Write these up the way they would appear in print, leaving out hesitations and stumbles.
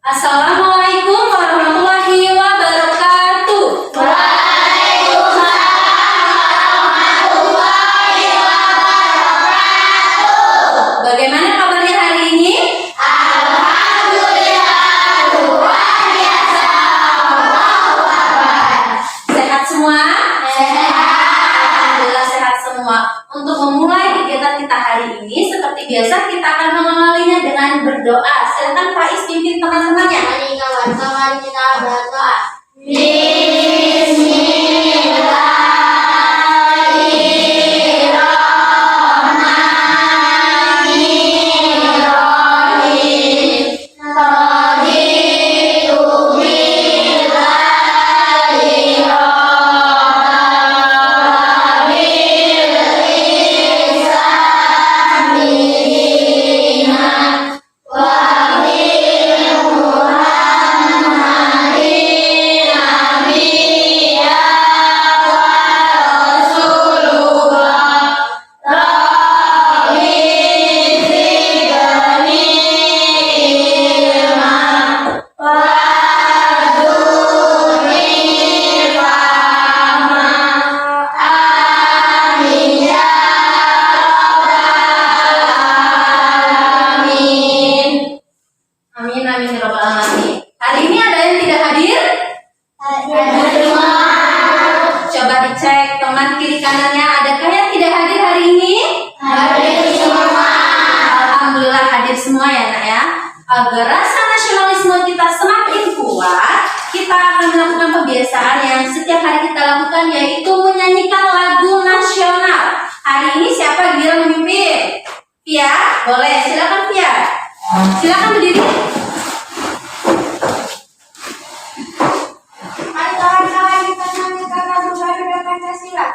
Assalamualaikum warahmatullahi wabarakatuh. Waalaikumsalam warahmatullahi wabarakatuh. Bagaimana kabarnya hari ini? Alhamdulillah, luar biasa. Allahu Akbar. Sehat semua? Sehat. Alhamdulillah sehat semua. Untuk memulai kegiatan kita hari ini, seperti biasa kita akan mengawalinya dengan berdoa. Silakan Faiz pimpin teman-temannya. Mari kawan-kawan kita berdoa. Bismillahirrahmanirrahim. Amin amin ya rabbal alamin. Hari ini ada yang tidak hadir? Coba dicek teman kiri kanannya, adakah yang tidak hadir hari ini? Alhamdulillah hadir semua ya nak ya. Agar rasa nasionalisme kita semakin kuat, kita akan melakukan kebiasaan yang setiap hari kita lakukan, yaitu menyanyikan lagu nasional. Hari ini siapa yang memimpin? Pia, boleh, silakan Pia. Silakan berdiri. Mari kawan-kawan kita nyanyikan lagu Garuda Pancasila.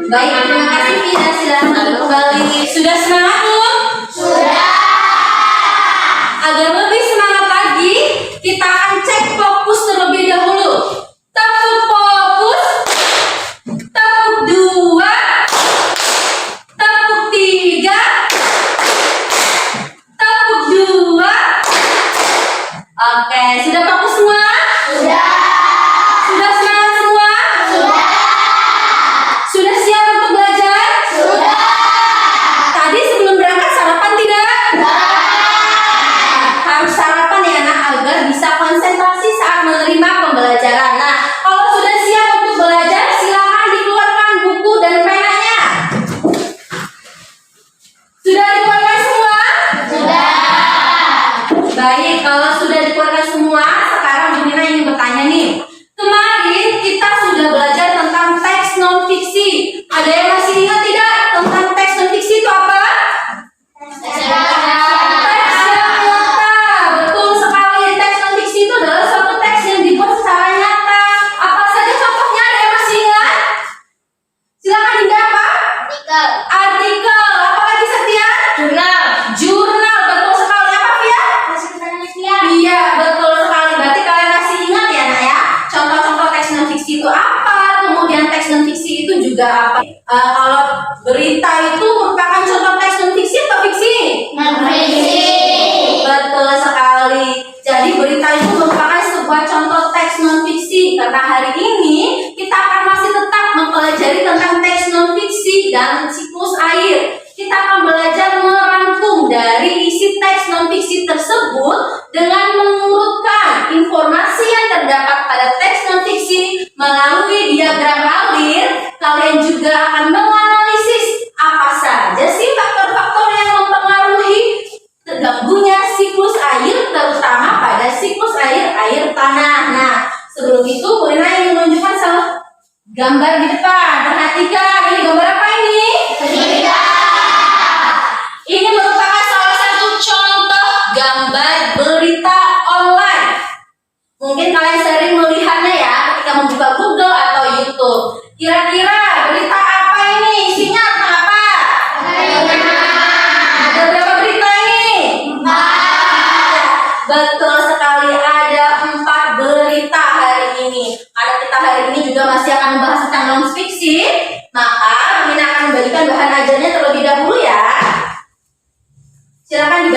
Baik, terima kasih Pia. Silakan duduk kembali. Sudah semangat belum? Sudah. Agar lebih semangat lagi, kita akan cek fokus terlebih dahulu. Tepuk fokus. Tepuk 2. Tepuk 3. Tepuk 2. Oke, sudah fokus semua? Sudah. Sudah semangat semua? Sudah. Sudah siap untuk belajar? Sudah. Tadi sebelum berangkat sarapan tidak? Harus sarapan ya nak, agar bisa konsentrasi saat menerima pembelajaran. Nah, kalau sudah siap untuk belajar, silakan dikeluarkan buku dan penanya. Sudah dikeluarkan semua? Sudah. Baik, kalau sudah dikeluarkan semua, sekarang Bu Nina ingin bertanya nih. Kemarin kita sudah belajar tentang teks non fiksi. Ada yang masih ingat tidak tentang teks non fiksi itu apa? Teks yang nyata, betul sekali. Teks non fiksi itu adalah suatu teks yang dibuat secara nyata. Apa saja contohnya? Ada yang masih ingat? Silakan Dinda apa? Artikel. Apalagi Setia? Jurnal. Betul sekali. Apa Fia? Iya, betul sekali. Berarti kalian masih ingat ya nak ya? Contoh-contoh teks non fiksi itu apa? Kemudian teks non fiksi itu juga apa? Kalau berita itu merupakan contoh teks non fiksi atau fiksi? Betul sekali. Jadi berita itu merupakan sebuah contoh teks non fiksi. Karena hari ini kita akan masih tetap mempelajari tentang teks non fiksi dan siklus air. Kita akan belajar merangkum dari isi teks non fiksi tersebut dengan mengurutkan informasi yang terdapat pada teks non fiksi melalui diagram alir. Kalian juga akan menganalisis apa saja sih faktor-faktor yang mempengaruhi terganggunya siklus air, terutama pada siklus air tanah. Nah, sebelum itu Bu Nina ingin menunjukkan salah gambar di depan. Perhatikan, ini gambar apa ini?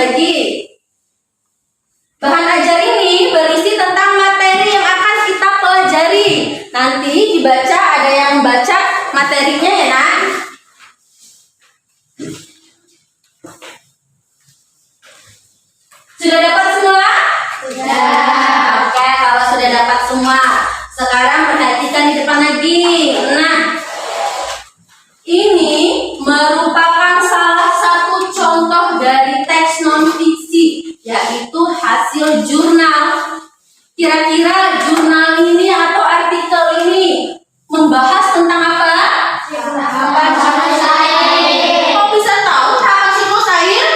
dibagi. Bahan ajar ini berisi tentang materi yang akan kita pelajari. Nanti dibaca, ada yang baca materinya ya nak. Sudah dapat semua? Sudah. Oke, kalau sudah dapat semua, sekarang perhatikan di depan lagi. Nah, ini merupakan salah satu contoh dari teks non-fiksi, yaitu hasil jurnal. Kira-kira jurnal ini atau artikel ini membahas tentang apa? Siklus air. Kok bisa tahu tahapan siklus air?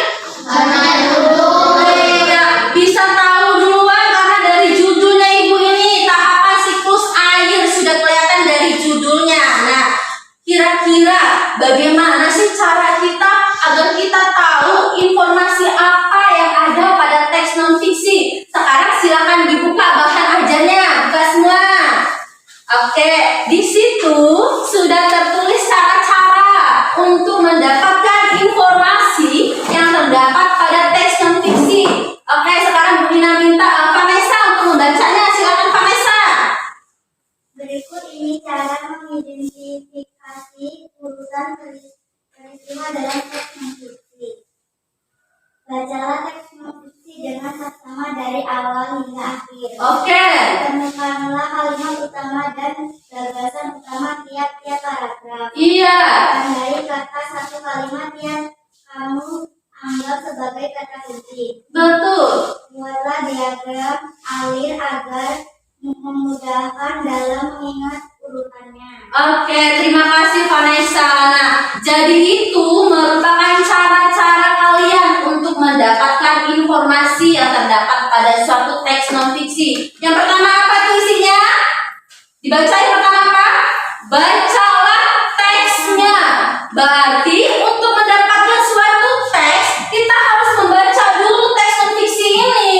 Bisa tahu duluan karena dari judulnya ibu ini, tahapan siklus air, sudah kelihatan dari judulnya. Nah, kira-kira bagaimana sih cara kita agar kita tahu informasi apa yang ada pada teks non-fiksi? Sekarang silakan dibuka bahan ajarnya, buka semua. Oke, di situ sudah tertulis cara-cara untuk mendapatkan informasi yang terdapat pada teks non-fiksi. Oke, sekarang Bu Ina minta Vanessa untuk membacanya. Silakan Vanessa. Berikut ini cara mengidentifikasi urutan peristiwa dalam teks non-fiksi. Bacalah teks non-fiksi dengan seksama dari awal hingga akhir. Oke. Temukanlah kalimat utama dan gagasan utama tiap-tiap paragraf. Iya. Tandai kata satu kalimat yang kamu anggap sebagai kata kunci. Betul. Buatlah diagram alir agar memudahkan dalam mengingat urutannya. Oke, terima kasih Vanessa. Nah, jadi itu merupakan cara-cara kalian untuk mendapatkan informasi yang terdapat pada suatu teks non-fiksi. Yang pertama apa tuh isinya? Dibaca yang pertama apa? Bacalah teksnya. Berarti untuk mendapatkan suatu teks, kita harus membaca dulu teks non-fiksi ini.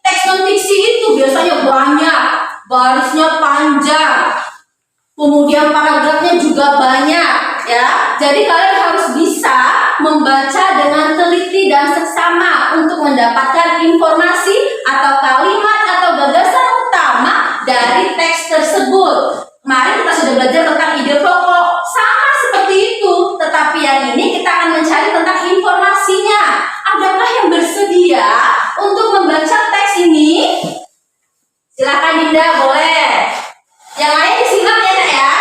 Teks non-fiksi itu biasanya banyak, barisnya panjang, kemudian paragrafnya juga banyak ya. Jadi kalian harus bisa membaca dengan teliti dan seksama untuk mendapatkan informasi atau kalimat atau gagasan utama dari teks tersebut. Kemarin kita sudah belajar tentang ide pokok, sama seperti itu, tetapi yang ini kita akan mencari tentang informasinya. Adakah yang bersedia untuk membaca teks ini? Silakan Dinda, boleh. Yang lain disimak ya nak ya.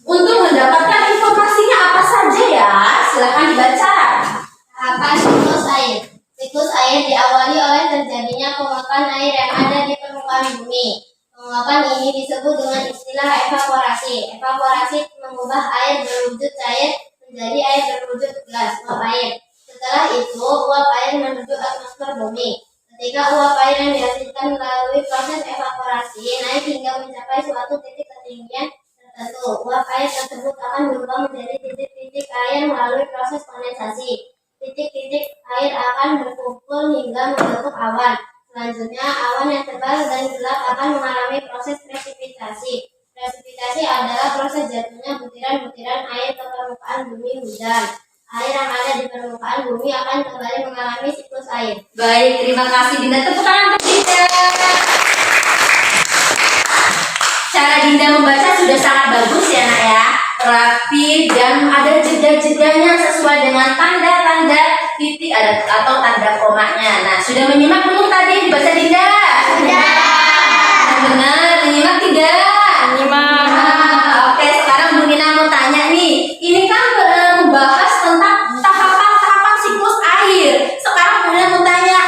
Untuk mendapatkan informasinya apa saja ya, silakan dibaca. Tahapan siklus air. Siklus air diawali oleh terjadinya penguapan air yang ada di permukaan bumi. Penguapan ini disebut dengan istilah evaporasi. Evaporasi mengubah air berwujud cair menjadi air berwujud gas, uap air. Setelah itu, uap air menuju atmosfer bumi. Ketika uap air yang dihasilkan melalui proses evaporasi naik hingga mencapai suatu titik ketinggian tertentu, uap air tersebut akan berubah menjadi titik-titik air melalui proses kondensasi. Titik-titik air akan berkumpul hingga membentuk awan. Selanjutnya, awan yang tebal dan gelap akan mengalami proses presipitasi. Presipitasi adalah proses jatuhnya butiran-butiran air ke permukaan bumi hujan. Air yang ada di permukaan bumi akan kembali mengalami siklus air. Baik, terima kasih Dinda. Tepuk tangan untuk Dinda. Cara Dinda membaca sudah sangat bagus ya nak ya. Rapi dan ada jeda-jedanya sesuai dengan tanda-tanda titik atau tanda komanya. Nah, sudah menyimak belum tadi dibaca Dinda? Sudah. Benar, menyimak tidak? Menyimak. Oke, sekarang Bu Nina mau tanya nih. Ini kan membahas tentang tahapan-tahapan siklus air. Sekarang Bu Nina mau tanya,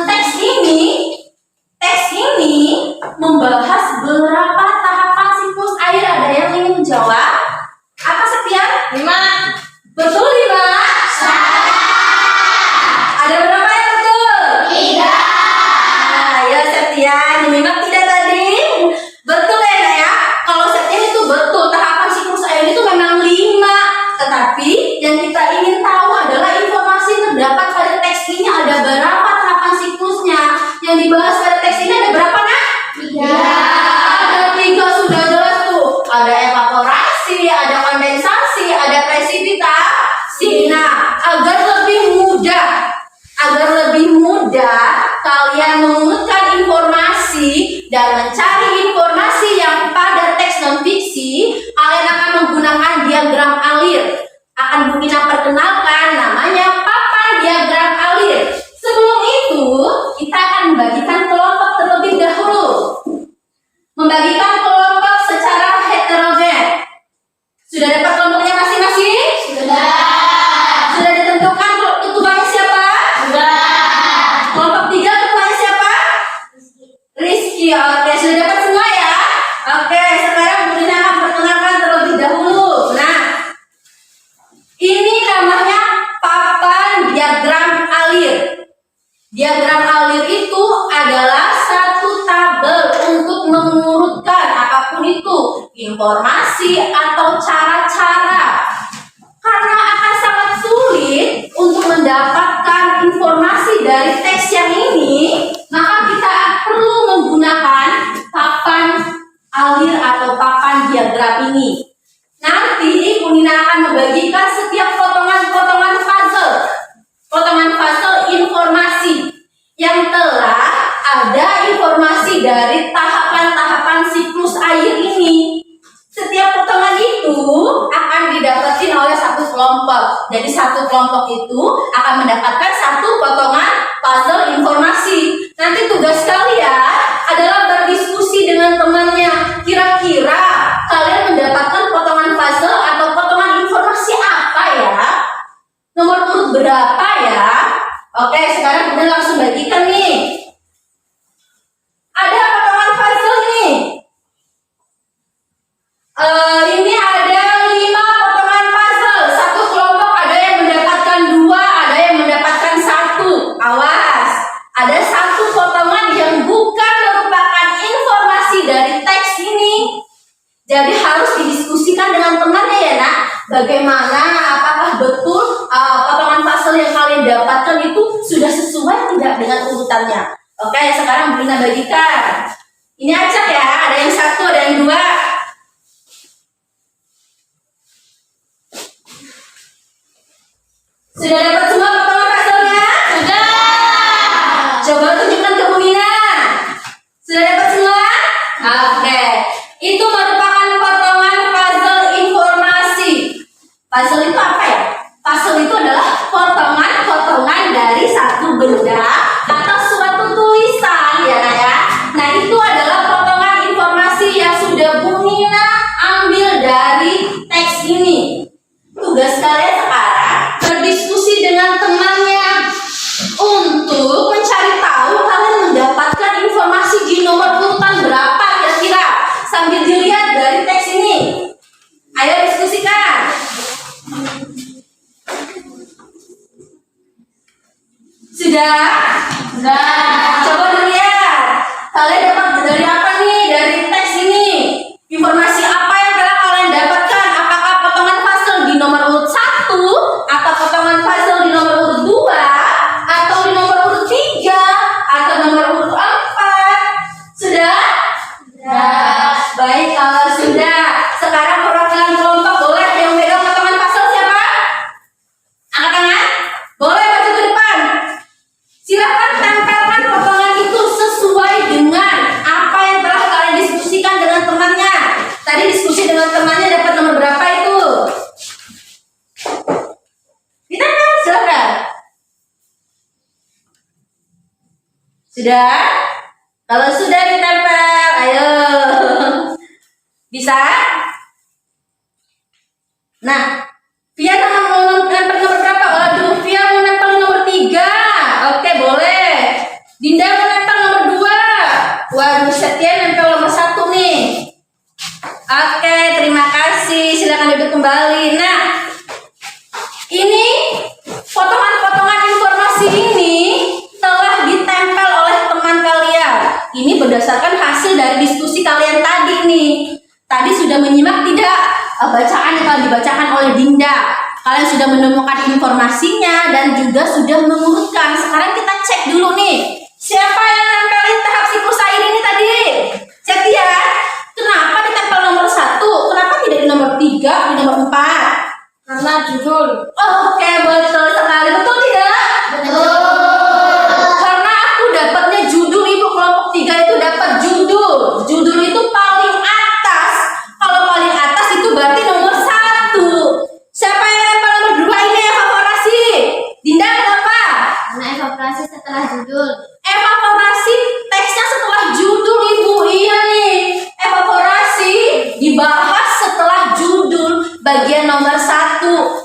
teks ini membahas berapa tahapan siklus air? Ada yang ingin menjawab? Apa Septian? 5. Betul 5? Ada berapa yang betul? 3. Ayo Septian, menyimak tidak tadi? akan Bu Ina perkenalkan namanya papan diagram alir. Sebelum itu, kita akan membagikan kelompok terlebih dahulu. Membagikan kelompok secara heterogen. Sudah dapat kelompoknya masing-masing? Sudah. Sudah ditentukan ketuanya siapa? Sudah. Kelompok 3 ketuanya siapa? Rizky. Oke, sudah dapat semua ya? Oke, sekarang Bu Ina akan perkenalkan terlebih dahulu. Nah, ini namanya papan diagram alir. Diagram alir itu adalah satu tabel untuk mengurutkan apapun itu, informasi atau cara-cara. Karena akan sangat sulit untuk mendapatkan informasi dari teks yang ini, maka kita perlu menggunakan papan alir atau papan diagram ini. Nanti Bu Nina akan membagikan setiap potongan-potongan puzzle informasi yang telah ada informasi dari tahapan-tahapan siklus air ini. Setiap potongan itu akan didapatin oleh satu kelompok. Jadi satu kelompok itu akan mendapatkan satu potongan puzzle informasi. Nanti tugas kalian adalah berdiskusi dengan temannya. Kira-kira kalian mendapatkan potongan puzzle atau potongan informasi apa ya? Nomor urut berapa ya? Oke, sekarang kita langsung bagikan nih. Ada potongan puzzle nih. Ini ada 5 potongan puzzle. Satu kelompok ada yang mendapatkan 2, ada yang mendapatkan 1. Awas, ada satu potongan yang bukan merupakan informasi dari teks ini. Jadi harus didiskusikan dengan temannya ya nak. Bagaimana, apakah betul potongan puzzle yang kalian dapatkan itu sudah sesuai tidak dengan urutannya. Oke, sekarang Bu Ina bagikan. Ini acak ya, ada yang 1, ada yang 2. Sudah dapat semua potongan puzzle-nya? Sudah. Coba tunjukkan ke Bu Nina. Sudah dapat semua? Oke. Itu merupakan potongan puzzle informasi. Puzzle itu apa ya? Puzzle itu adalah potongan-potongan dari satu benda atau suatu tulisan ya nak ya. Nah, itu adalah potongan informasi yang sudah Bu Nina ambil dari teks ini. Tugas kalian sekarang berdiskusi dengan temannya untuk mencari tahu kalian mendapatkan informasi di nomor urutan berapa kira-kira sambil dilihat dari teks ini. Ayo diskusikan. Sudah? Coba dilihat. Kalian dapat dari apa nih dari teks ini? Informasi apa yang telah kalian dapatkan? Apakah potongan puzzle di nomor urut 1 atau potongan puzzle di nomor urut 2 atau di nomor urut 3 atau nomor urut 4? Sudah? Baik, kalau sudah, sekarang perwakilan kelompok boleh yang megang potongan puzzle siapa? Angkat tangan. Boleh maju ke depan. Silakan tempelkan potongan itu sesuai dengan apa yang telah kalian diskusikan dengan temannya. Tadi diskusi dengan temannya dapat nomor berapa itu? Ditempel, silakan. Sudah? Kalau sudah ditempel, ayo. Bisa? Nah, Via mau nempel nomor berapa? Waduh, Via mau nempel nomor 3. Oke, boleh. Dinda mau nempel nomor 2. Waduh, Setia nempel nomor 1 nih. Oke, terima kasih. Silakan duduk kembali. Nah, ini potongan-potongan informasi ini telah ditempel oleh teman kalian. Ini berdasarkan hasil dari diskusi kalian tadi nih. Tadi sudah menyimak tidak bacaan yang telah dibacakan oleh Dinda. Kalian sudah menemukan informasinya dan juga sudah mengurutkan. Sekarang kita cek dulu nih. Siapa yang nempelin tahap siklus air ini tadi? Setia. Kenapa ditempel nomor 1? Kenapa tidak di nomor 3, di nomor 4? Karena judul. Oke, betul sekali. Betul tidak? Betul. Karena aku dapatnya judul, Ibu. Kelompok 3 itu dapat judul. Judul itu paling atas. Kalau paling atas itu berarti nomor 1. Siapa yang nempel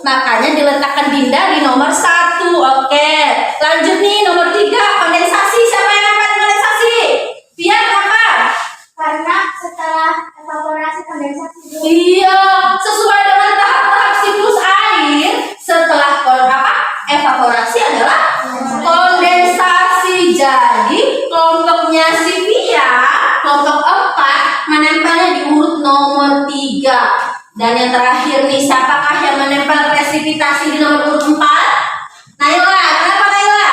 Makanya diletakkan Dinda di nomor 1. Oke, lanjut nih nomor 3, kondensasi. Siapa yang hafal kondensasi? Biar apa? Karena setelah evaporasi kondensasi Iya, sesuai dengan tahap-tahap siklus air, setelah evaporasi adalah kondensasi. Jadi kelompoknya si Via, kelompok 4 menempelnya di urut nomor 3. Dan yang terakhir nih, siapakah yang menempel presipitasi di nomor urut 4? Naila, kenapa Naila?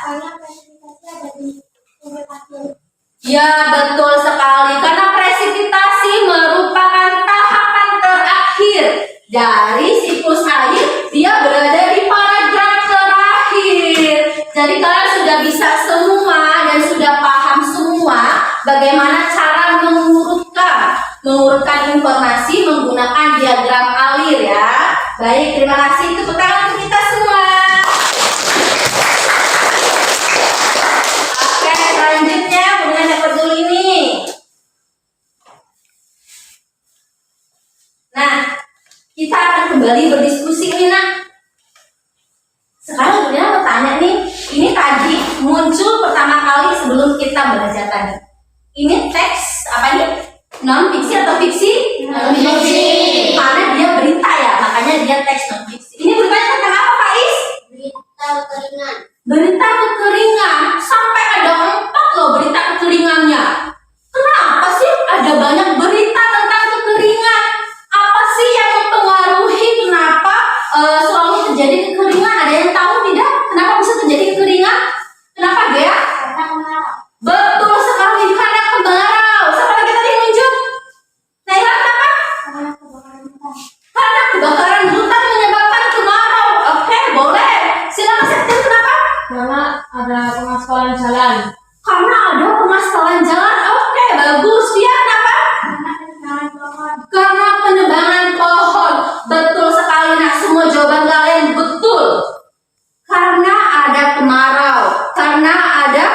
karena presipitasi ada di urut akhir. Ya, betul sekali. Karena presipitasi merupakan tahapan terakhir dari siklus air. Dia berada di paragraf terakhir. Jadi kalian sudah bisa semua dan sudah paham semua bagaimana cara mengurutkan informasi menggunakan diagram alir ya. Baik, terima kasih. Tepuk tangan untuk kita semua. Oke, selanjutnya Bunda yang peduli nih. Nah, kita akan kembali berdiskusi nih nak. Sekarang Bunda mau tanya nih, ini tadi muncul pertama kali sebelum kita belajar tadi. Ini teks apa nih? Non fiksi atau fiksi? Non-fiksi. Karena dia berita ya, makanya dia teks non fiksi. Ini beritanya tentang apa, Faiz? Berita kekeringan. Berita kekeringan. Sampai ada 4 loh berita kekeringannya. Kenapa sih ada banyak berita tentang kekeringan? Apa sih yang mempengaruhi kenapa selalu terjadi kekeringan? Ada yang tahu tidak? Kenapa bisa terjadi kekeringan? Kenapa, Gea? Karena kemarau. Betul sekali, karena kemarau. Siapa lagi tadi yang muncul? Naila, kenapa? Karena kebakaran hutan. Karena kebakaran hutan menyebabkan kemarau. Oke, boleh. Silakan Septian, kenapa? Karena ada pengaspalan jalan. Karena ada pengaspalan jalan. Oke, bagus. Dia kenapa? Karena penebangan pohon. Karena penebangan pohon. Betul sekali. Nah, semua jawaban kalian betul. Karena ada kemarau. Karena ada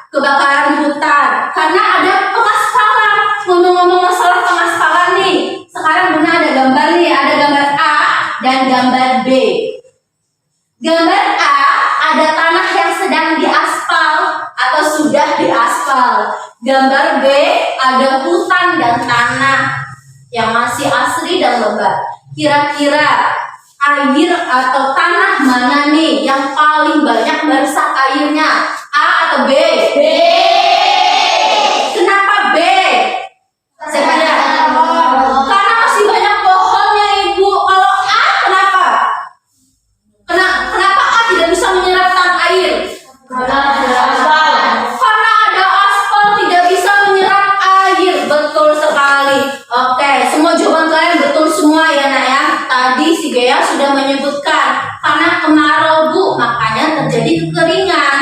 kebakaran hutan. Karena ada pengaspalan. Ngomong-ngomong masalah pengaspalan nih. Sekarang Bunda ada gambar nih. Ada gambar A dan gambar B. Gambar A ada tanah yang sedang diaspal atau sudah diaspal. Gambar B ada hutan dan tanah yang masih asri dan lebat. Kira-kira air atau tanah mana nih yang paling banyak meresap airnya? A atau B? B. Kenapa B? Siapa ya? Karena masih banyak pohonnya Ibu. Kalau A kenapa? Kenapa A tidak bisa menyerap air? Karena ada aspal. Karena ada aspal tidak bisa menyerap air. Betul sekali. Oke, semua jawaban kalian betul semua ya nak ya. Tadi si Gea sudah menyebutkan karena kemarau Bu, makanya terjadi kekeringan.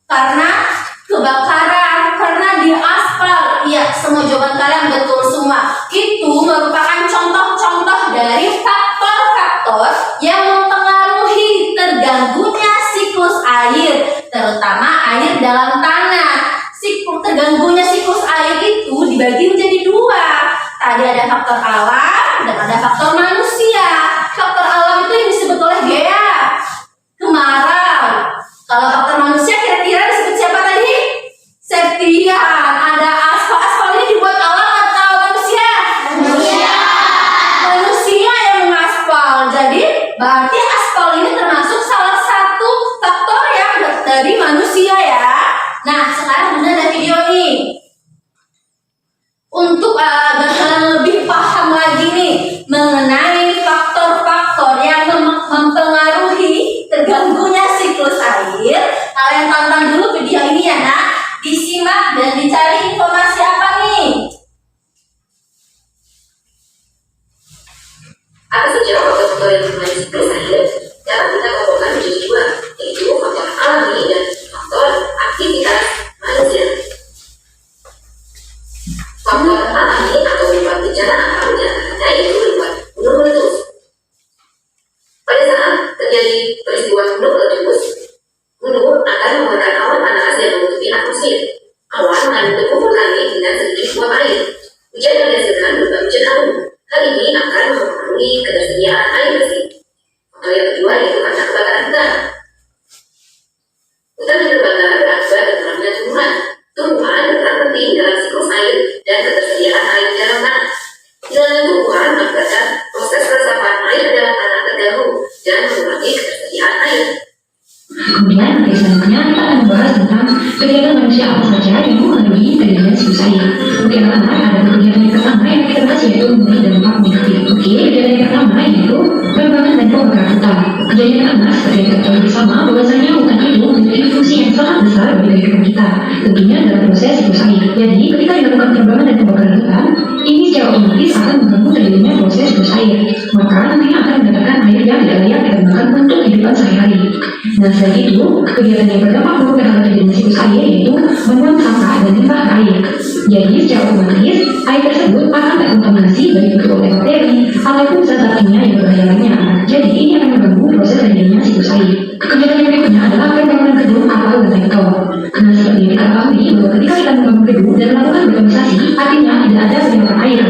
Karena kebakaran, karena di aspal. Iya, semua jawaban kalian betul semua. Itu merupakan contoh-contoh dari faktor-faktor yang mempengaruhi terganggunya siklus air, terutama air dalam tanah. Terganggunya siklus air itu dibagi menjadi 2. Tadi ada faktor alam dan ada faktor manusia. Faktor alam itu yang disebut oleh Gea, kemarau. Kalau faktor manusia kira-kira disebut siapa tadi? Septian. Ada aspal. Aspal ini dibuat alam atau manusia? Manusia. Manusia yang mengaspal. Jadi berarti aspal ini termasuk salah satu faktor yang dari manusia ya. Nah, sekarang Bunda ada video nih. Untuk agar kalian lebih paham lagi nih mengenai faktor-faktor yang mempengaruhi terganggunya siklus air, kalian tonton dulu video ini ya nak. Disimak dan dicari informasi apa nih? Apa saja faktor-faktor yang mempengaruhi siklus air dapat kita kelompokkan menjadi 2, yaitu faktor alami dan faktor aktivitas manusia. Faktor alami atau berupa bencana alam diantaranya yaitu berupa gunung meletus. Pada saat terjadi peristiwa gunung meletus, gunung akan mengeluarkan awan panas yang menutupi atmosfer. Awan mengandung kumpul angin dengan sedikit uap air. Hujan yang dihasilkan berupa hujan abu. Hal ini akan mempengaruhi ketersediaan air bersih. Hal yang kedua yaitu karena kebakaran hutan. Hutan yang terbakar berakibat berkurangnya tumbuhan berperan penting dalam siklus air dan ketersediaan air di dalam tanah. Hilangnya tumbuhan mengakibatkan proses resapan air dalam tanah terganggu dan mengurangi ketersediaan air. Kemudian materi selanjutnya kita akan membahas tentang kegiatan manusia apa saja yang mempengaruhi terjadinya siklus air. Oke, pertama ada kegiatan yang pertama yang kita bahas yaitu memberi dampak negatif. Oke, kegiatan yang pertama yaitu penebangan dan pembakaran hutan. Kejadian pertama seperti yang kita ketahui bersama bahwasanya hutan itu memiliki fungsi yang sangat besar bagi kehidupan kita, tentunya dalam proses siklus air. Jadi ketika dilakukan penebangan dan pembakaran hutan, ini secara otomatis akan mengganggu terjadinya proses siklus air. Maka nantinya akan mendapatkan air yang tidak layak digunakan untuk kehidupan sehari-hari. Nah, selain itu, kegiatan yang berdampak buruk terhadap terjadinya siklus air yaitu membuang sampah dan limbah ke air. Jadi, secara otomatis, air tersebut akan terkontaminasi baik itu oleh bakteri ataupun zat-zat kimia yang berbahaya lainnya. Jadi, ini akan mengganggu proses terjadinya siklus air. Kegiatan yang berikutnya adalah pembangunan gedung atau lantai beton. Nah, seperti yang kita ketahui bahwa ketika kita membangun gedung dan melakukan betonisasi, artinya tidak ada penyaluran air.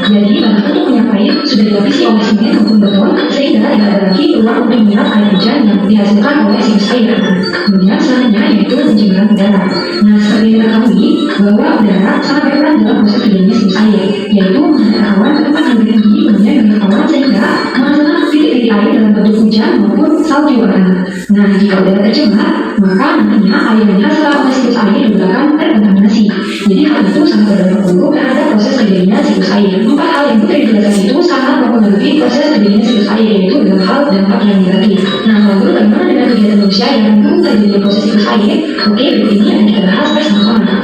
Jadi, tanah untuk menyerap air sudah dilapisi oleh semen maupun beton sehingga tidak ada lagi ruang untuk menyerap air hujan yang dihasilkan oleh siklus air. Kemudian selanjutnya yaitu pencemaran udara. Nah, seperti yang kita ketahui bahwa udara sangat berperan dalam proses terjadinya siklus air, yaitu menghasilkan awan ke tempat yang lebih tinggi, kemudian dengan awan sehingga menghasilkan titik-titik air dalam bentuk hujan maupun salju warna. Nah, jika udara tercemar, maka nantinya air yang dihasilkan oleh siklus air juga akan terkontaminasi. Jadi hal itu sangat berdampak buruk terhadap proses terjadinya siklus air. Empat hal yang tadi dijelaskan itu sangat mempengaruhi proses terjadinya siklus air, yaitu dalam hal dampak yang negatif. Nah, lalu bagaimana dengan kegiatan manusia yang mendukung terjadinya proses siklus air? Oke, berikut ini akan kita bahas bersama-sama.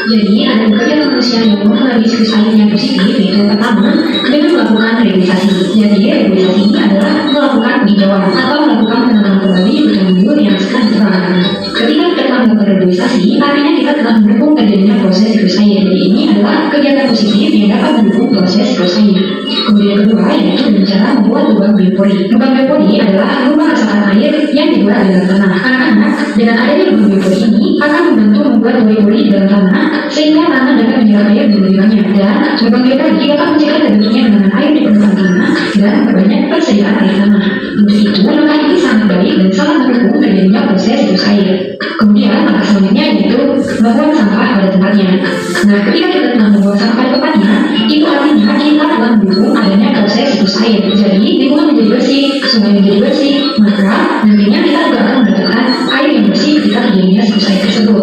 Jadi, ada kegiatan manusia yang mempengaruhi siklus air yang positif, yaitu yang pertama, dengan melakukan reboisasi. Jadi, reboisasi ini adalah melakukan penghijauan atau melakukan penanaman kembali hutan yang sekarang diserang. Ketika kita telah melakukan reboisasi, artinya kita telah mendukung terjadinya proses siklus air. Jadi, ini adalah kegiatan positif yang dapat mendukung proses siklus air. Kemudian yang kedua, yaitu dengan cara membuat lubang biopori. Lubang biopori adalah lubang resapan air yang dibuat di dalam tanah. Karena dengan adanya lubang biopori ini akan membantu membuat pori-pori di dalam tanah sehingga tanah dapat menyerap air dengan lebih banyak, dan lubang biopori dapat mencegah terbentuknya genangan air di permukaan tanah dan memperbanyak persediaan air tanah. Untuk itu, langkah ini sangat baik dan sangat mendukung terjadinya proses siklus air. Kemudian langkah selanjutnya yaitu membuang sampah pada tempatnya. Nah, ketika kita telah membuang sampah pada tempatnya, itu artinya kita telah mendukung adanya proses siklus air. Jadi lingkungan menjadi bersih, sungai menjadi bersih, maka nantinya kita juga akan mendapatkan air yang bersih ketika terjadinya siklus air tersebut.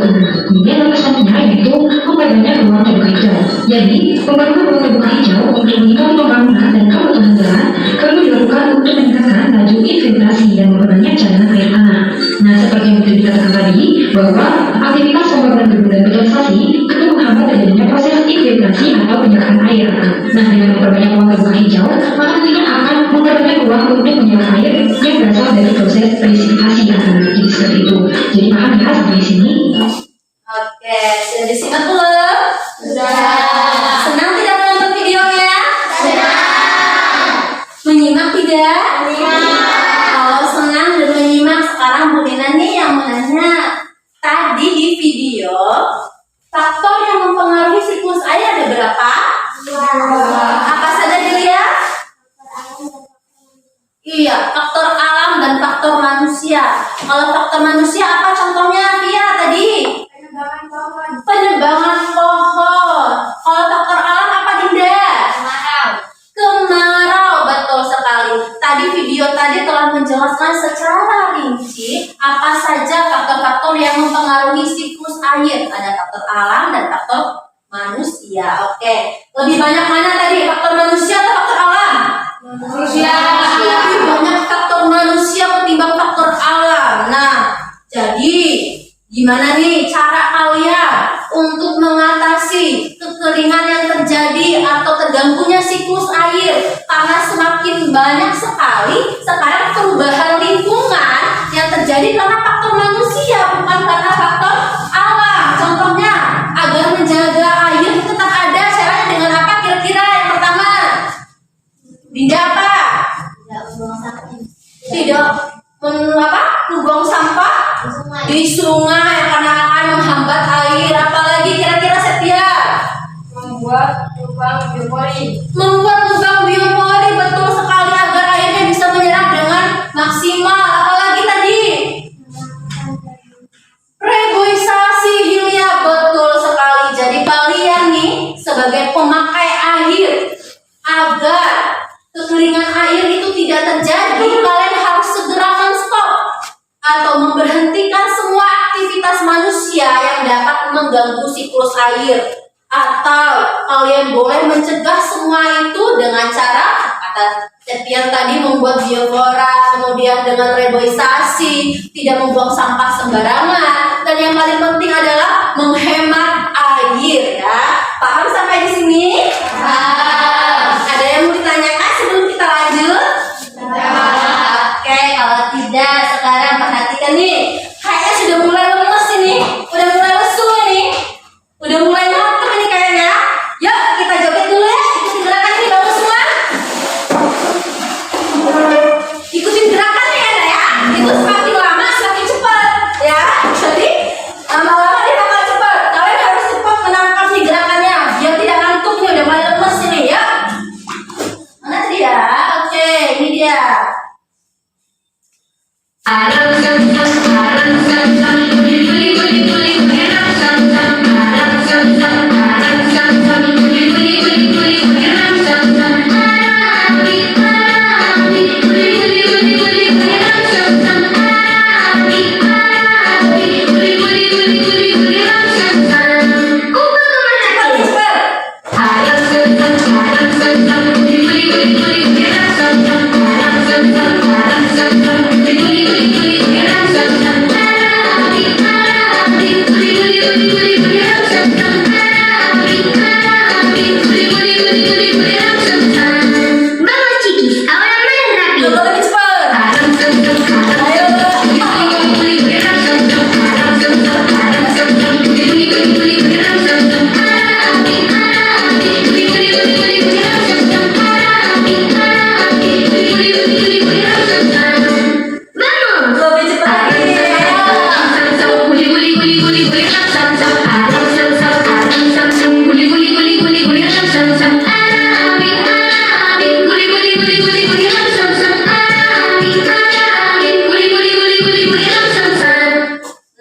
Kemudian langkah selanjutnya yaitu memperbanyak ruang terbuka hijau. Jadi pembangunan ruang terbuka hijau untuk meningkatkan pembangunan dan kebutuhan jalan perlu dilakukan untuk meningkatkan laju infiltrasi dan memperbanyak cadangan air tanah. Nah, seperti yang sudah dikatakan tadi bahwa aktivitas pembangunan gedung dan betonisasi itu menghambat terjadinya proses infiltrasi atau penyerapan air. Nah, dengan memperbanyak ruang terbuka hijau, maka nantinya akan memperbanyak ruang untuk menyerap air yang berasal dari proses presipitasi. Jadi seperti itu. Jadi paham ya sampai di sini? Oke, sudah disimak belum? Sudah. Senang tidak menonton videonya? Senang. Menyimak tidak? Senang. Kalau senang dan menyimak, sekarang Bu Lina nih yang menanya. Tadi di video, faktor yang mempengaruhi siklus air ada berapa? Apa saja dilihat? Iya, faktor alam dan faktor manusia. Kalau faktor manusia apa contohnya, Via tadi? Penebangan pohon. Kalau faktor alam apa, Dinda? Kemarau, betul sekali. Tadi video tadi telah menjelaskan secara rinci apa saja faktor-faktor yang mempengaruhi siklus air. Ada faktor alam dan faktor manusia. Oke, lebih banyak mana tadi, faktor manusia atau faktor alam? Manusia. Lebih banyak faktor manusia ketimbang faktor alam. Nah, jadi gimana nih cara kalian untuk mengatasi kekeringan yang terjadi atau terganggunya siklus air? Karena semakin banyak sekali sekarang perubahan lingkungan yang terjadi karena faktor manusia, bukan karena faktor alam. Contohnya, agar menjaga air tetap ada, caranya dengan apa kira-kira? Yang pertama, Dinda apa? Tidak membuang sampah di sungai karena akan menghambat air. Apalagi kira-kira Setia? Membuat lubang biopori. Membuat lubang biopori, betul sekali, agar airnya bisa menyerap dengan manusia yang dapat mengganggu siklus air. Atau kalian boleh mencegah semua itu dengan cara kata yang tadi membuat bioflora, kemudian dengan reboisasi, tidak membuang sampah sembarangan, dan yang paling penting adalah menghemat air ya. Paham sampai di sini? Paham. Ada yang mau ditanyakan sebelum kita lanjut? Oke, kalau tidak sekarang perhatikan nih. Kayaknya sudah mulai lemes ini, udah mulai lesu ini, udah mulai ngantuk ini kayaknya. Yuk kita joget dulu ya, ikutin gerakan ini bagus semua. Ikutin gerakannya ya, itu semakin lama semakin cepat ya. Jadi lama-lama dia bakal cepat. Kalian harus cepat menangkap nih gerakannya, biar tidak ngantuk nih, udah mulai lemes ini ya. Mana tadi ya? Oke, ini dia. Lebih cepat. Ayo. Lebih cepat lagi.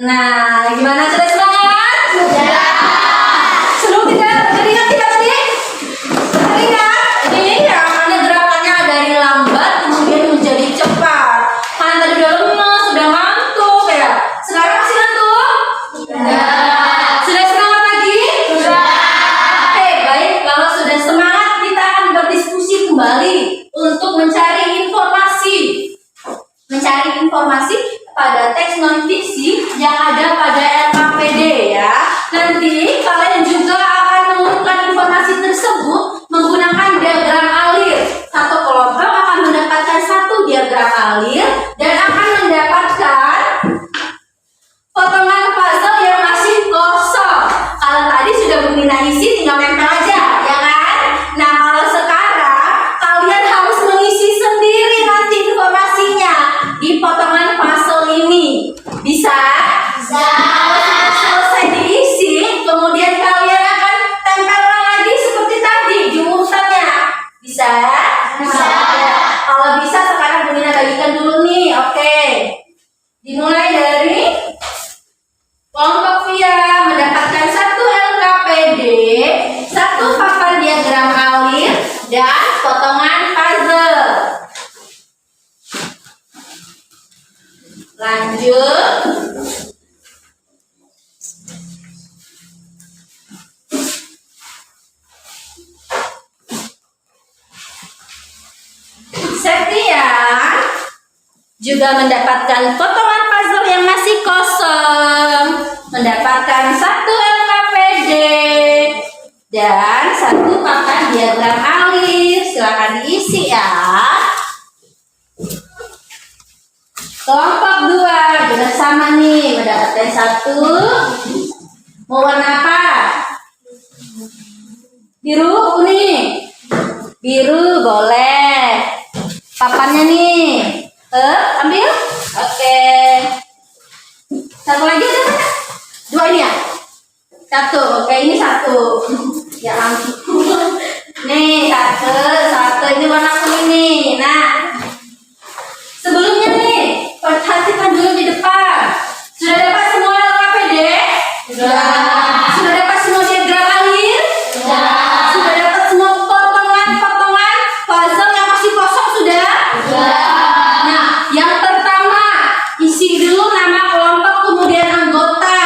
Nah, gimana, sudah semangat? Sudah. Seru tidak? Teringat tidak tadi? Teringat? Ini yang mana gerakannya dari lambat kemudian menjadi cepat. Karena tadi udah lemes, sudah ngantuk ya. Sekarang masih ngantuk? Sudah. Sudah semangat lagi? Sudah. Oke, baik. Kalau sudah semangat, kita akan berdiskusi kembali untuk mencari informasi. Mencari informasi pada teks non fiksi yang ada pada LKPD ya. Nanti kalian juga akan mengumpulkan informasi tersebut menggunakan diagram alir. Satu kelompok akan mendapatkan satu diagram alir dan akan mendapatkan potongan puzzle yang masih kosong. Kalau tadi sudah punya isi, tinggal nempel aja, ya kan? Nah, kalau sekarang kalian harus mengisi sendiri nanti informasinya di potongan puzzle ini. Bisa? Bisa. Kalau sudah selesai diisi, kemudian kalian akan tempelkan lagi seperti tadi di urutannya. Bisa? Bisa. Kalau bisa sekarang Bunina bagikan dulu nih. Oke. Dimulai dari kelompok Via mendapatkan satu LKPD, satu papan diagram alir, dan potongan puzzle. Lanjut. Septian juga mendapatkan potongan puzzle yang masih kosong, mendapatkan satu LKPD dan satu papan diagram alir. Silakan diisi ya. Kelompok 2 juga sama nih, mendapatkan satu. Mau warna apa? Biru, kuning. Biru boleh. Papannya nih. Ambil. Oke. Satu lagi ada? Dua ini ya? Satu. Oke, ini satu. Ya ampun. Nih, satu. Ini warna kuning nih. Nah, sebelumnya nih, perhatikan dulu di depan. Sudah dapat semua LKPD? Sudah. Sudah dapat semua diagram alir? Sudah. Sudah dapat semua potongan-potongan puzzle yang masih kosong? Sudah? Sudah. Nah, yang pertama, isi dulu nama kelompok kemudian anggota.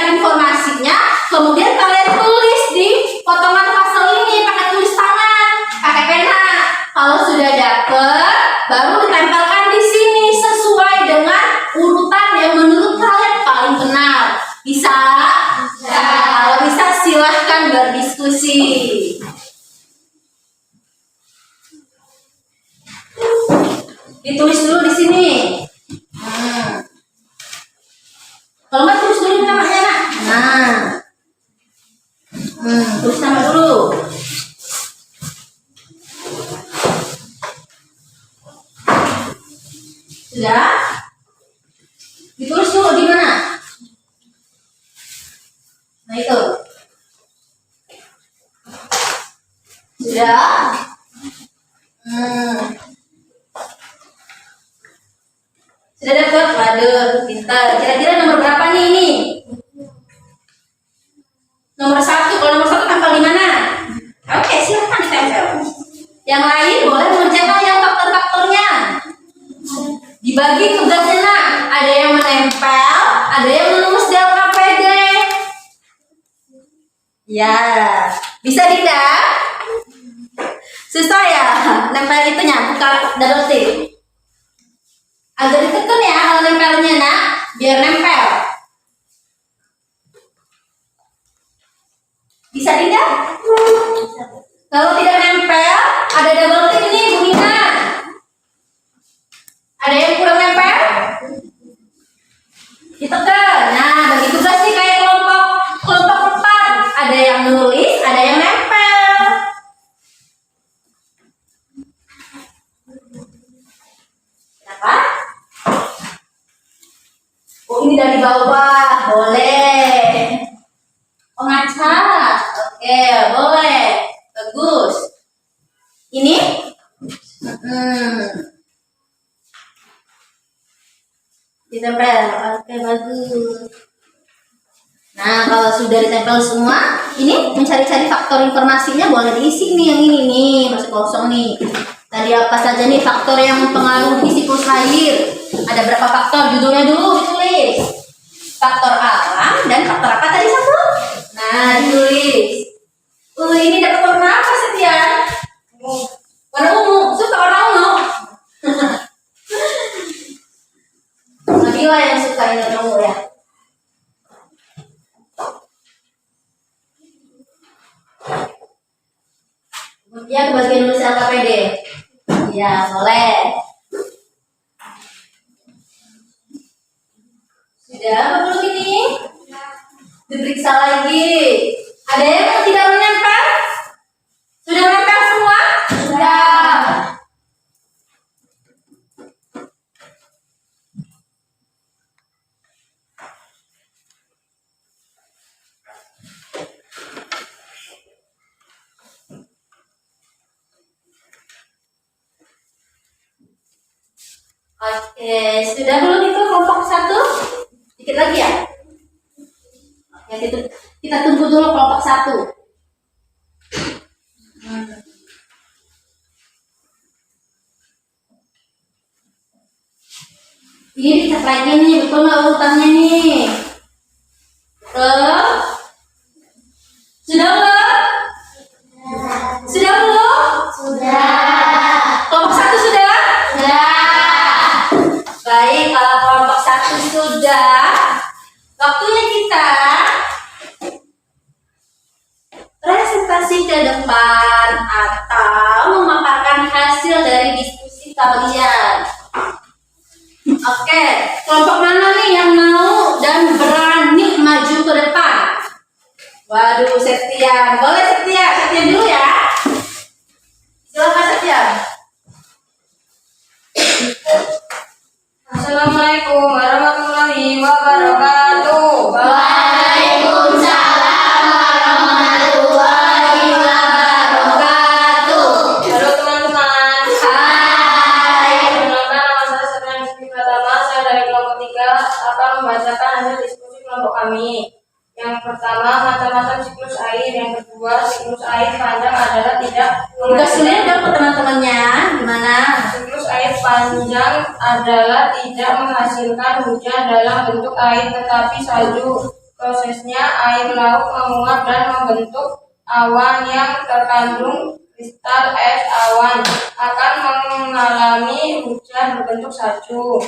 cari informasinya, kemudian kalian tulis di potongan puzzle ini pakai tulis tangan, pakai pena. Kalau sudah dapet, baru ditempelkan di sini sesuai dengan urutan yang menurut kalian paling benar. Bisa? Kalau bisa silahkan berdiskusi. Ditulis dulu di sini. Kalau nggak tulis dulu namanya, nak. Nah, tulis nama dulu. Sudah? Ditulis dulu di mana? Nah itu. Sudah? Sudah dapat? Waduh, pintar. Kira-kira nomor berapa nih ini? Nomor 1. Kalau nomor 1 tempel di mana? Oke, silahkan ditempel. Yang lain boleh mengerjakan yang faktor-faktornya. Dibagi tugasnya, nak. Ada yang menempel, ada yang menulis di LKPD. Ya, bisa tidak? Susah ya, nempel itunya, buka double tick. Agak ditekan ya kalau nempelnya, nak, biar nempel. Bisa tidak? Kalau tidak nempel, ada double tick nih, Bu Nina. Ada yang kurang nempel? Ditekan. Nah, bagi tugas nih kayak kelompok 4. Ada yang nulis, ada yang nempel. Kenapa? Oh, ini dari bawah, boleh. Oh, ngaca. Oke, boleh. Bagus. Ini? Ditempel. Oke, bagus. Nah, kalau sudah ditempel semua, ini mencari-cari faktor informasinya boleh diisi nih, yang ini nih, masih kosong nih. Tadi apa saja nih faktor yang mempengaruhi siklus air? Ada berapa faktor? Judulnya dulu ditulis. Faktor alam dan faktor apa tadi satu? Nah, ditulis. Ini dapat warna apa, Setia? Warna ungu. Suka warna ungu? Nabila yang suka ini warna ungu ya. Kemudian bagian nulis LKPD. Ya, boleh. Sudah apa belum ini? Diperiksa lagi. Ada yang tidak menempel? Sudah menempel semua? Sudah. Oke, sudah belum itu kelompok 1? Dikit lagi ya? Oke, kita tunggu dulu kelompok 1. Ini dicek lagi nih, betul nggak urutannya nih? Betul? Sudah belum? Sudah belum? Sudah. Kelompok 1 sudah? Sudah. Baik, kalau kelompok 1 sudah, waktunya kita presentasi ke depan atau memaparkan hasil dari diskusi kalian. Oke, kelompok mana nih yang mau dan berani maju ke depan? Waduh, Septian. Boleh Septian dulu ya. Silakan Septian. Assalamualaikum warahmatullahi wabarakatuh. Waalaikumsalam warahmatullahi wabarakatuh. Halo teman-teman. Hai. Perkenalkan, nama saya Septian Rizky Pratama. Saya dari kelompok 3 akan membacakan hasil diskusi kelompok kami. Yang pertama, macam-macam siklus air. Yang kedua, siklus air panjang adalah tidak Udah sulit dong ke teman-temannya. Gimana? Siklus air panjang adalah tidak menghasilkan hujan dalam bentuk air tetapi salju. prosesnya air laut menguap dan membentuk awan yang terkandung kristal es. Awan akan mengalami hujan berbentuk salju.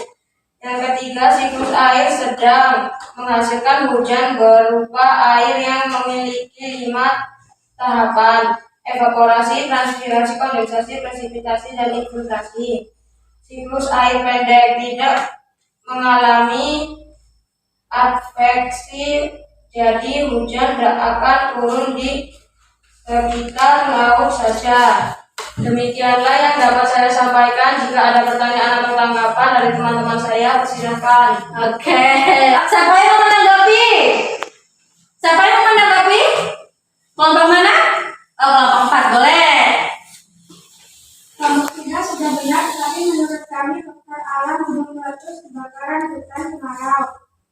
Yang ketiga, siklus air sedang menghasilkan hujan berupa air yang memiliki 5 tahapan: evaporasi, transpirasi, kondensasi, presipitasi, dan infiltrasi. Siklus air pendek tidak mengalami adveksi, jadi hujan tidak akan turun di sekitar laut saja. Demikianlah yang dapat saya sampaikan. Jika ada pertanyaan atau tanggapan dari teman-teman saya, persilakan. Oke, siapa yang mau menanggapi? Siapa yang mau menanggapi? Kelompok mana? Oh, kelompok 4, boleh. Kelompok 3 sudah benar, tetapi menurut kami faktor alam gunung meletus, kebakaran hutan, kemarau,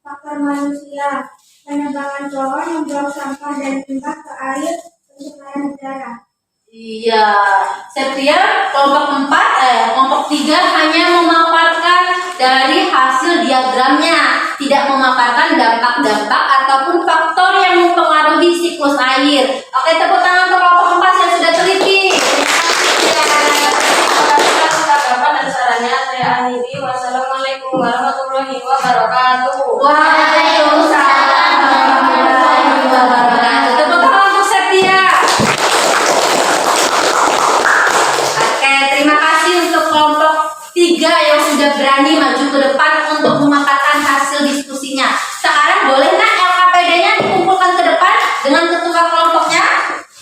faktor manusia, penebangan pohon, membuang sampah dan limbah ke air, pencemaran udara. Iya, Septia kelompok 3 hanya memaparkan dari hasil diagramnya, tidak memaparkan dampak-dampak ataupun faktor yang mempengaruhi siklus air. Oke, tepuk tangan untuk kelompok 4 yang sudah teliti. Atas tanggapan dan sarannya saya akhiri. Wassalamualaikum warahmatullahi wabarakatuh. Waalaikumsalam warahmatullahi wabarakatuh. Tepuk tangan untuk Septia. Oke, terima kasih untuk kelompok 3 yang sudah berani maju ke depan untuk memaparkan hasil diskusinya. Sekarang boleh nak LKPD-nya dikumpulkan ke depan dengan ketua kelompoknya?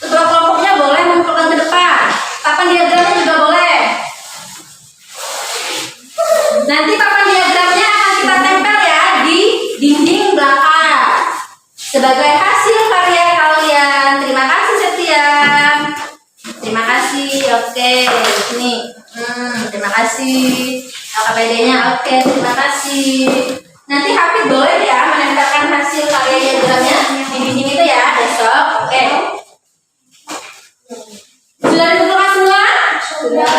Ketua kelompoknya boleh mengumpulkan ke depan. Papan diagramnya juga boleh. Nanti papan diagramnya akan kita tempel ya di dinding belakang sebagai hasil karya kalian. Terima kasih Setia. Terima kasih. Oke, ini. Terima kasih. LKPD-nya oke, terima kasih. Nanti Hafid boleh ya menempelkan hasil karya diagramnya di dinding itu ya besok. Oke. Sudah dikumpulkan semua? Sudah.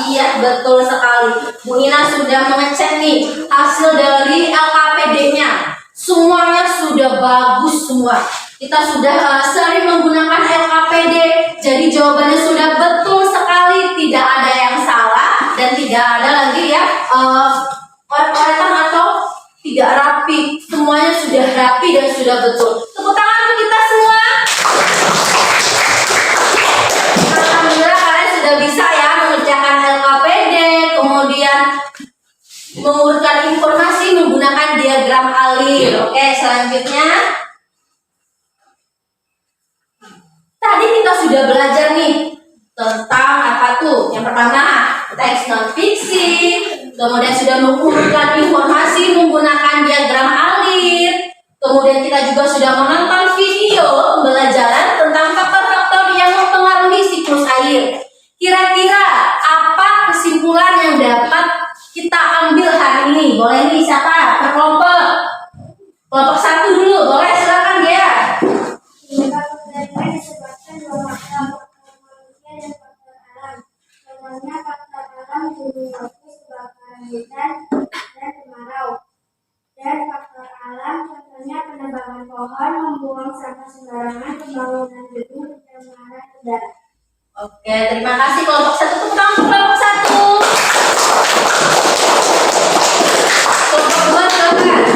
Iya, betul sekali. Bu Ina sudah mengecek nih hasil dari LKPD-nya. Semuanya sudah bagus semua. Kita sudah sering menggunakan LKPD. Jadi jawabannya sudah betul sekali. Tidak ada yang salah dan tidak ada lagi ya oret-oretan atau tidak rapi. Semuanya sudah rapi dan sudah betul. Tepuk tangan untuk kita semua. Alhamdulillah kalian sudah bisa ya mengerjakan LKPD, kemudian mengurutkan informasi menggunakan diagram alir. Oke, selanjutnya tadi kita sudah belajar nih tentang apa tuh? Yang pertama, teks non fiksi, kemudian sudah mengurutkan informasi menggunakan diagram alir. Kemudian kita juga sudah menonton video pembelajaran tentang faktor-faktor yang mempengaruhi siklus air. Kira-kira apa kesimpulan yang dapat kita ambil hari ini? Boleh nih siapa? Per kelompok. Kelompok 1 dulu, boleh silakan ya. Penyebab kebakaran disebabkan dua faktor manusia dan faktor alam. Contohnya faktor alam gunung meletus, kebakaran hutan, dan kemarau. Dan faktor alam contohnya penebangan pohon, membuang sampah sembarangan, pembangunan gedung, pencemaran udara. Oke, terima kasih kelompok 1. Tepuk tangan untuk kelompok 1. Kelompok 2 silakan.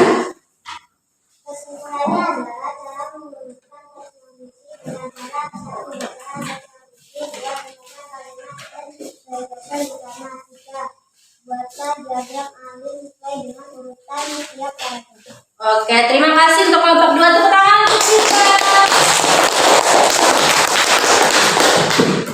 Kesimpulannya adalah cara menggunakan teknologi dengan cara satu bacaan teknologi dua menggunakan kalimat dan berdasarkan utama tiga buatlah diagram alir sesuai dengan urutan tiap paragraf. Oke, terima kasih untuk kelompok 2. Tepuk tangan untuk kita.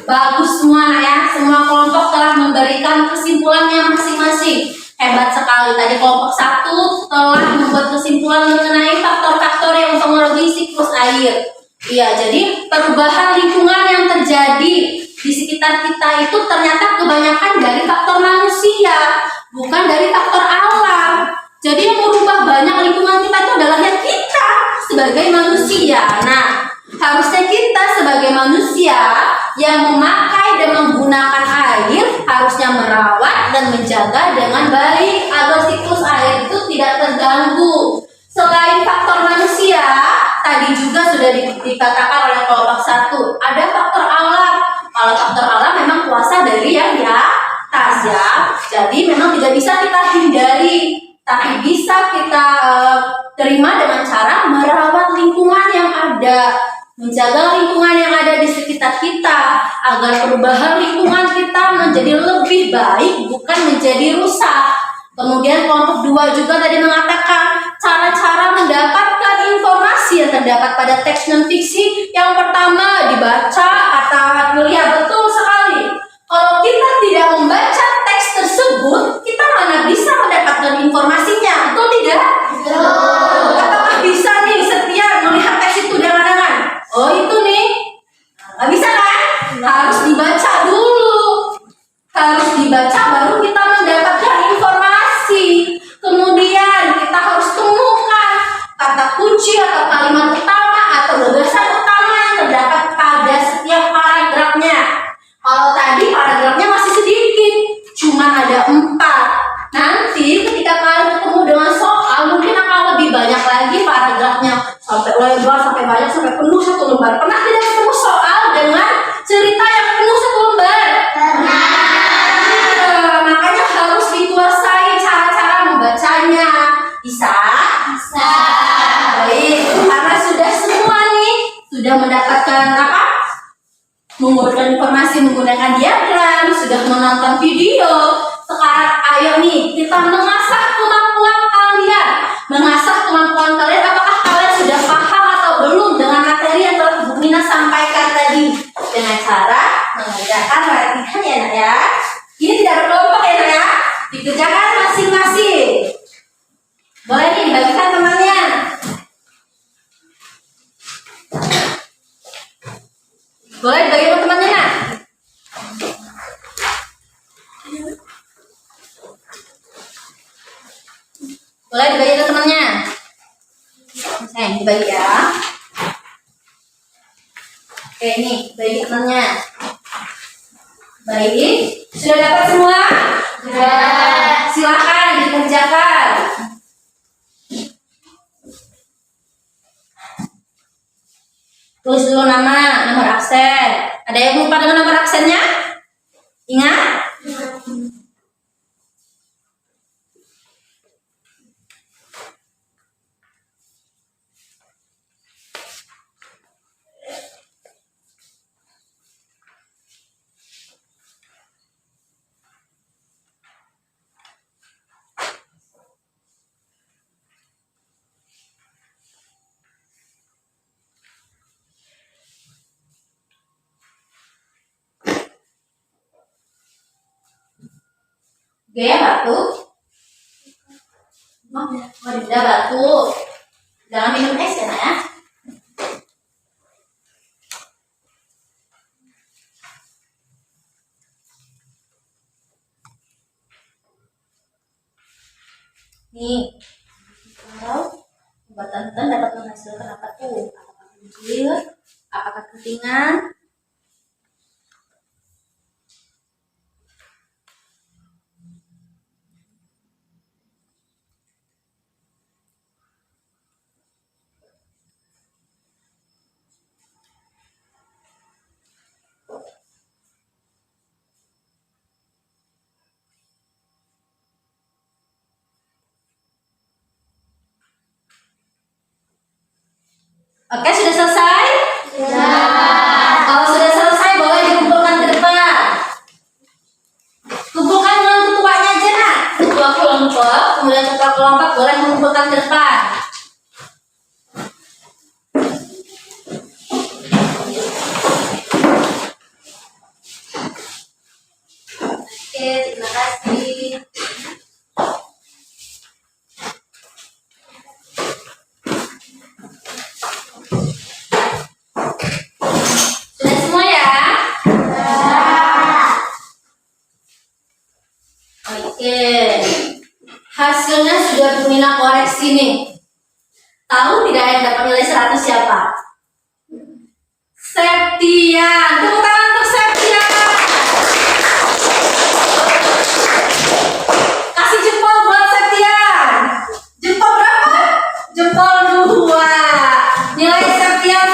Bagus semua ya, semua kelompok telah memberikan kesimpulannya masing-masing. Hebat sekali. Tadi kelompok 1 telah membuat kesimpulan mengenai faktor-faktor yang mempengaruhi siklus air. Iya, jadi perubahan lingkungan yang terjadi di sekitar kita itu ternyata kebanyakan dari faktor manusia, bukan dari faktor alam. Jadi yang merubah banyak lingkungan kita itu adalah yang kita sebagai manusia. Nah, harusnya kita sebagai manusia yang memakai dan menggunakan air harusnya merawat dan menjaga dengan baik agar siklus air itu tidak terganggu. Selain faktor manusia, sudah dikatakan oleh kelompok 1. Ada faktor alam. Kalau faktor alam memang kuasa dari yang di atas ya. Jadi memang tidak bisa kita hindari, tapi bisa kita terima dengan cara merawat lingkungan yang ada, menjaga lingkungan yang ada di sekitar kita agar perubahan lingkungan kita menjadi lebih baik, bukan menjadi rusak. Kemudian kelompok 2 juga tadi mengatakan cara-cara mendapatkan informasi yang terdapat pada teks non-fiksi. Yang pertama dibaca, kata Yulia, betul sekali. Kalau kita tidak membaca teks tersebut, kita mana bisa mendapatkan informasinya, betul tidak? Betul. Apakah bisa nih Setia melihat teks itu dengan oh itu nih? Nggak bisa kan? Harus dibaca dulu. Harus dibaca baru kita mendapatkan informasi. Kemudian kita harus temukan kata kunci atau kalimat utama atau gagasan utama yang terdapat pada setiap paragrafnya. Kalau tadi paragrafnya masih sedikit, cuma ada 4. Nanti ketika kalian ketemu dengan soal, mungkin akan lebih banyak lagi paragrafnya, sampai lebar, sampai banyak, sampai penuh 1 lembar. Pernah tidak ketemu soal dengan cerita yang penuh 1 lembar? Makanya harus dikuasai cara-cara membacanya. Bisa? Bisa. Baik, karena sudah semua nih, sudah mendapatkan apa? Mengumpulkan informasi menggunakan diagram, sudah menonton video. Sekarang ayo nih kita mengasah kemampuan kalian. Mengasah kemampuan kalian, apakah kalian sudah paham atau belum dengan materi yang telah Bu Mina sampaikan tadi? Dengan cara mengerjakan latihan ya nak ya. Ini tidak berkelompok ya nak ya. Dikerjakan masing-masing. Boleh nih dibagikan temannya. Boleh dibagi ke temannya nak? Boleh dibagi ke temannya? Dibagi ya. Oke nih, bagi ke temannya. Baik, sudah dapat semua? Sudah. Silakan dikerjakan. Tulis dulu nama, nomor absen. Ada yang lupa dengan nomor absennya? Ingat? Gaya batuk. Tidak batuk. Jangan minum es ya nak ya. Nih, kalau obat-obatan dapat menghasilkan apa tuh? Apakah kencing? Apakah ketingan? Oke, sudah selesai? Sudah. Kalau sudah selesai, boleh dikumpulkan ke depan. Kumpulkan dengan ketuanya aja, nak. Ketua kelompok, kemudian ketua kelompok boleh mengumpulkan ke depan. Oke, terima kasih. Sudah semua ya? Oke. Hasilnya sudah Bu Mina koreksi nih. Tahu tidak yang dapat nilai 100 siapa? Septian. Tepuk tangan untuk Septian. Kasih jempol buat Septian. Jempol berapa? Jempol 2. Nilai Septian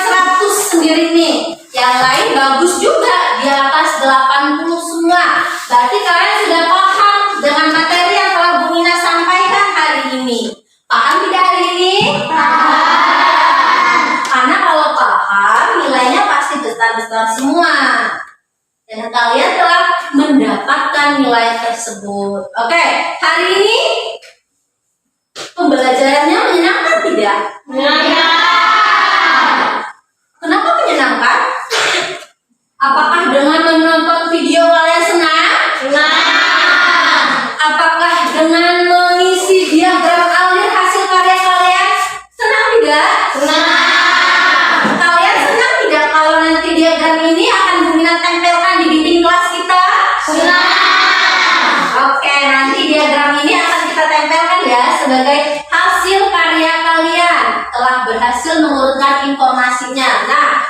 kalian telah mendapatkan nilai tersebut. Oke, hari ini pembelajarannya menyenangkan tidak? Kenapa menyenangkan? Apakah dengan menonton video kalian senang? Apakah dengan mengisi diagram alir hasil karya kalian senang tidak? Kalian senang tidak kalau nanti diagram ini akan Bumina tempelkan di dinding kelas kita? Oke, nanti diagram ini akan kita tempelkan ya sebagai hasil karya kalian telah berhasil mengurutkan informasinya. Nah,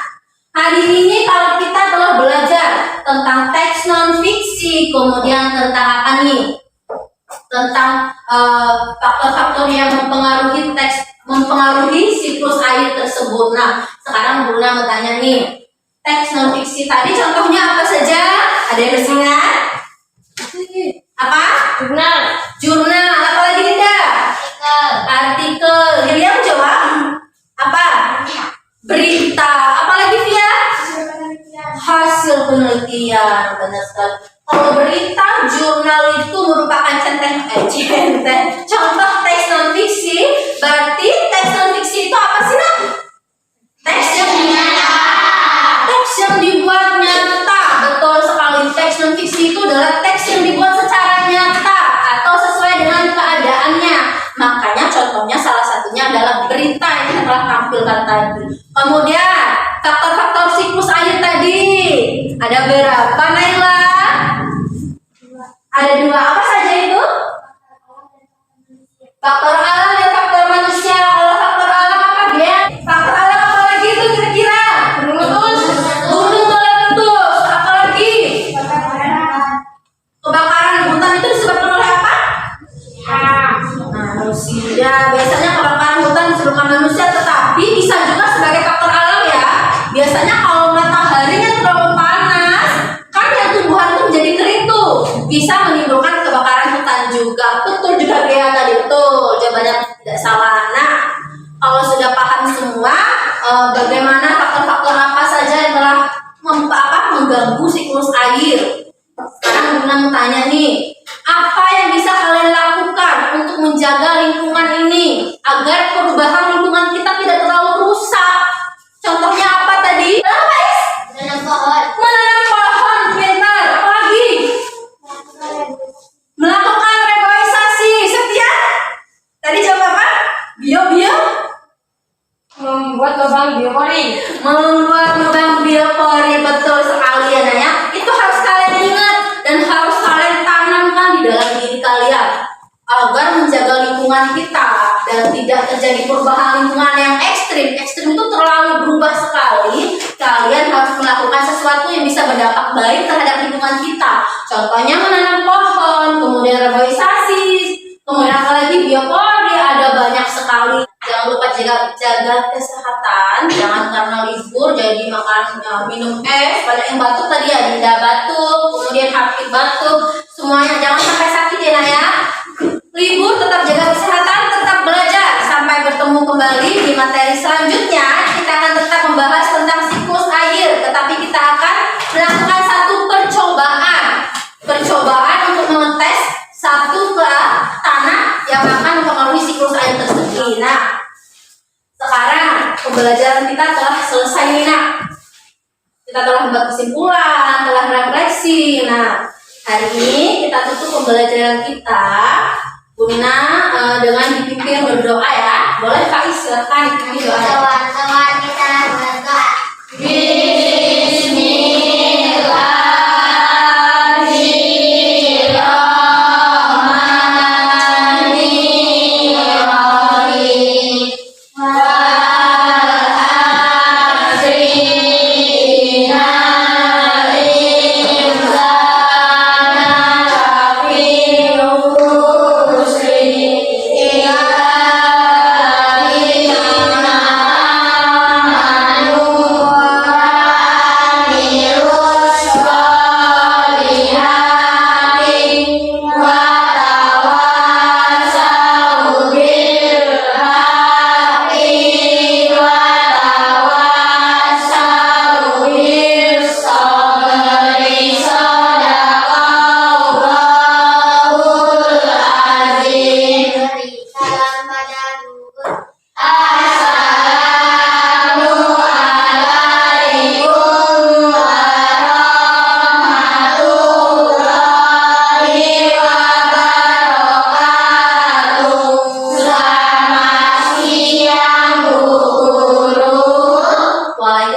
hari ini kalau kita telah belajar tentang teks non fiksi, kemudian tentang apa nih? Tentang faktor-faktor yang mempengaruhi siklus air tersebut. Nah, sekarang Bunda mau tanya nih, teks non fiksi tadi contohnya apa saja? Ada yang masih ingat? Apa? Jurnal. Apa lagi Dinda? Artikel. Lilia menjawab apa? Berita. Apa lagi Via? Hasil penelitian. Benar sekali. Kalau berita, jurnal itu merupakan contoh teks non fiksi. Berarti teks non fiksi itu apa sih nak? Teks yang dibuat nyata. Betul sekali. Teks non fiksi itu adalah teks yang dibuat secara nyata atau sesuai dengan keadaannya. Makanya contohnya salah satunya adalah berita yang kita telah tampilkan tadi. Kemudian faktor-faktor siklus air tadi ada berapa Naila? Ada 2. Apa saja itu? Faktor alam dan faktor manusia. Kalau faktor alam apa dia? Faktor alam apa lagi itu kira-kira? Gunung meletus. Apa lagi? Kebakaran hutan itu disebabkan oleh apa? Manusia. Biasanya kebakaran hutan disebabkan manusia, tetapi bisa juga sebagai faktor alam ya. Biasanya kalau mataharinya terlalu panas, kan yang tumbuhan itu menjadi kering tuh, bisa menimbulkan kebakaran hutan juga. Betul juga Gea tadi, betul. Jawabannya tidak salah. Nah, kalau sudah paham semua bagaimana faktor-faktor apa saja yang telah mengganggu siklus air. Sekarang Bunda mau tanya nih, apa yang bisa kalian lakukan untuk menjaga lingkungan ini agar perubahan lingkungan kita tidak terlalu rusak? Contohnya apa tadi? Menanam pohon, pintar. Apa lagi? Melakukan reboisasi. Setia? Tadi jawab apa? Bio. Membuat lubang biopori. Membuat lubang biopori. Betul sekali ya Naya. Itu harus kalian ingat dan harus kalian tanamkan di dalam diri kalian agar menjaga lingkungan kita dan tidak terjadi perubahan lingkungan yang ekstrim. Ekstrim itu terlalu berubah sekali. Kalian harus melakukan sesuatu yang bisa berdampak baik terhadap lingkungan kita. Contohnya menanam pohon, kemudian reboisasi, kemudian apalagi biopori, ada banyak sekali. Jangan lupa jaga kesehatan, jangan karena libur jadi makan minum es. Banyak yang batuk tadi ya, Dinda batuk, kemudian Hafid batuk, semuanya jangan sampai sakit ya Naya. Libur tetap jaga kesehatan, tetap belajar. Sampai bertemu kembali di materi selanjutnya. Kita akan tetap membahas tentang siklus air, tetapi kita akan melakukan satu percobaan untuk mengetes satu tanah yang akan mempengaruhi siklus air tersebut. Nah, sekarang pembelajaran kita telah selesai nih nak. Kita telah membuat kesimpulan, telah refleksi. Nah, hari ini kita tutup pembelajaran kita. Bunda dengan dipimpin berdoa ya. Boleh Kak Is, silakan dipimpin doa. Teman-teman kita berdoa.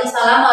Waalaikumsalam